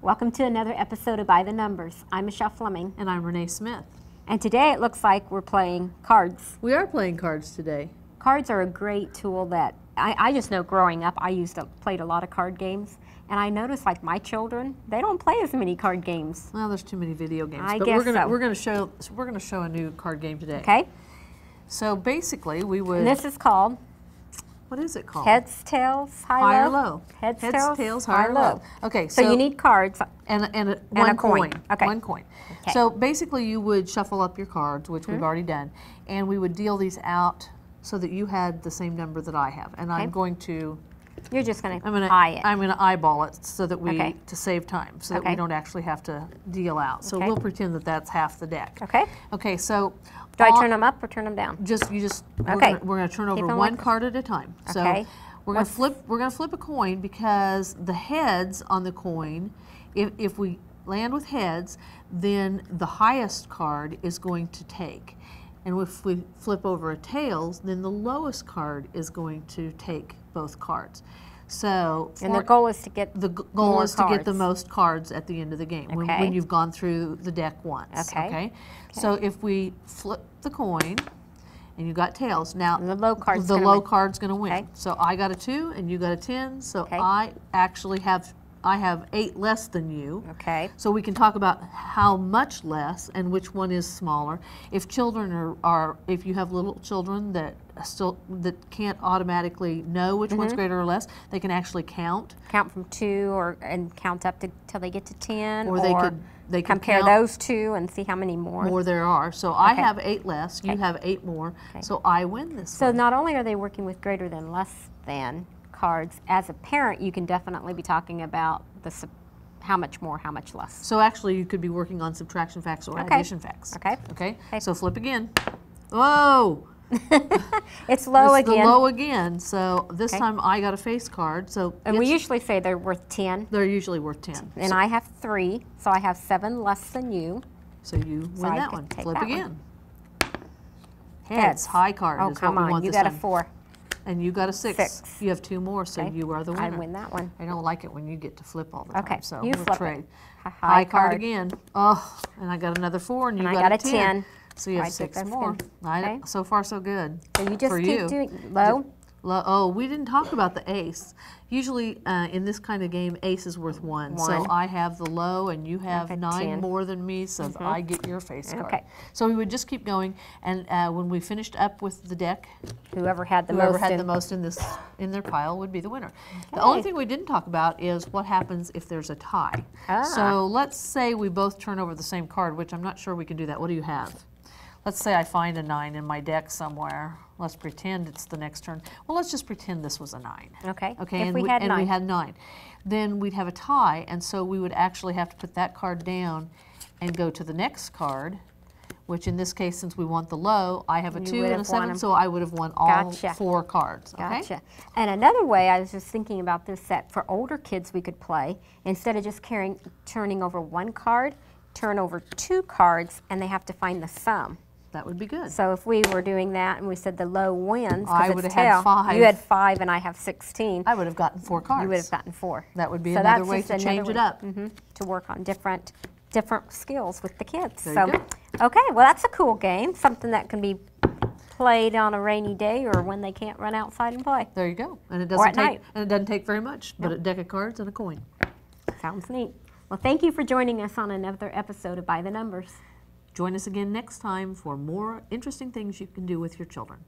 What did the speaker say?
Welcome to another episode of By the Numbers. I'm Michelle Fleming. And I'm Renee Smith. And today it looks like we're playing cards. We are playing cards today. Cards are a great tool that I just know growing up I played a lot of card games. And I noticed like my children, they don't play as many card games. Well, there's too many video games. I but guess we're gonna show a new card game today. Okay. So basically we would. And this is called. What is it called? Heads, tails, high, low. Heads, tails, high, or low. Okay, so you need cards. And one coin. Okay. One coin. Okay. So basically you would shuffle up your cards, which we've already done, and we would deal these out so that you had the same number that I have. And I'm going to. You're just going to eye it. I'm going to eyeball it so that we, to save time, so that we don't actually have to deal out. So we'll pretend that that's half the deck. Okay. Okay, so. Do I turn them up or turn them down? We're going to turn over one card at a time. Okay. So we're going to flip a coin because the heads on the coin, if we land with heads, then the highest card is going to take. And if we flip over a tails, then the lowest card is going to take both cards. So and the goal is to get the most cards at the end of the game when you've gone through the deck once. Okay. So if we flip the coin and you got tails, now the low card's going to win. Okay. So I got a 2 and you got a 10. So I actually have 8 less than you. Okay. So we can talk about how much less and which one is smaller. If children if you have little children that can't automatically know which one's greater or less, they can actually count. Count from 2 and count up till they get to 10. Or they could compare those two and see how many more there are. So I have 8 less, you have 8 more, so I win this one. So not only are they working with greater than, less than cards, as a parent you can definitely be talking about how much more, how much less. So actually you could be working on subtraction facts or addition facts. Okay. So flip again. Whoa! It's low again. It's low again. So this time I got a face card. And we usually say they're worth 10. They're usually worth 10. And I have 3, so I have 7 less than you. So you win that one. Flip again. Heads. High card. Oh, come on. You got a 4. And you got a 6. You have 2 more, so you are the winner. I win that one. I don't like it when you get to flip all the time. Okay, So you we'll flip trade. It. High card again. Oh, and I got another 4, and you got a 10. So you have 6 more. So far, so good. So you just keep doing low. Oh, we didn't talk about the ace. Usually in this kind of game, ace is worth 1. So I have the low and you have 9 10. More than me, so I get your face card. Okay. So we would just keep going, and when we finished up with the deck, whoever had the most in their pile would be the winner. The only thing we didn't talk about is what happens if there's a tie. So let's say we both turn over the same card, which I'm not sure we can do that. What do you have? Let's say I find a 9 in my deck somewhere. Let's pretend it's the next turn. Well, let's just pretend this was a 9. Okay. And we had 9. Then we'd have a tie, and so we would actually have to put that card down and go to the next card, which in this case, since we want the low, I have a 2 and a 7, so I would have won all 4 cards. Okay? Gotcha. And another way, I was just thinking about this, that for older kids we could play, instead of just turning over 1 card, turn over 2 cards, and they have to find the sum. That would be good. So if we were doing that and we said the low wins, I would have had 5. You had 5 and I have 16. I would have gotten 4 cards. You would have gotten 4. That would be another way to change it up. To work on different skills with the kids. There you go. Okay, well that's a cool game. Something that can be played on a rainy day or when they can't run outside and play. There you go. And it doesn't take very much, but a deck of cards and a coin. Sounds neat. Well, thank you for joining us on another episode of By the Numbers. Join us again next time for more interesting things you can do with your children.